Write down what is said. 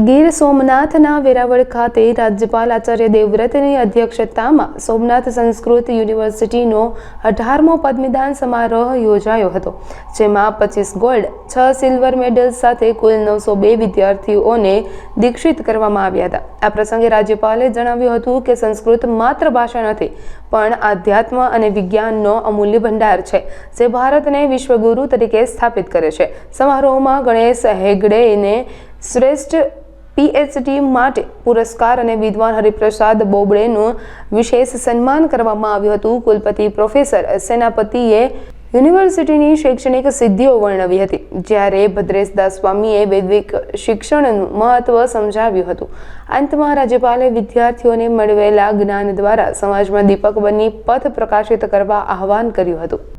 ગીર સોમનાથના વેરાવળ ખાતે રાજ્યપાલ આચાર્ય દેવવ્રતની અધ્યક્ષતામાં સોમનાથ સંસ્કૃત યુનિવર્સિટીનો 18મો પદવીદાન સમારોહ યોજાયો હતો, જેમાં 25 ગોલ્ડ, 6 સિલ્વર મેડલ્સ સાથે કુલ 902 વિદ્યાર્થીઓને દીક્ષિત કરવામાં આવ્યા હતા. આ પ્રસંગે રાજ્યપાલે જણાવ્યું હતું કે સંસ્કૃત માત્ર ભાષા નથી, પણ આધ્યાત્મ અને વિજ્ઞાનનો અમૂલ્ય ભંડાર છે, જે ભારતને વિશ્વગુરુ તરીકે સ્થાપિત કરે છે. સમારોહમાં ગણેશ હેગડેને શ્રેષ્ઠ PhD માટે પુરસ્કાર અને વિદ્વાન હરિપ્રસાદ બોબડેનું વિશેષ સન્માન કરવામાં આવ્યું હતું. કુલપતિ પ્રોફેસર સેનાપતિએ યુનિવર્સિટીની શૈક્ષણિક સિદ્ધિઓ વર્ણવી હતી, જ્યારે ભદ્રેશદાસ સ્વામીએ વૈદિક શિક્ષણનું મહત્વ સમજાવ્યું હતું. અંતમાં રાજ્યપાલે વિદ્યાર્થીઓને મેળવેલા જ્ઞાન દ્વારા સમાજમાં દીપક બની પથ પ્રકાશિત કરવા આહવાન કર્યું હતું.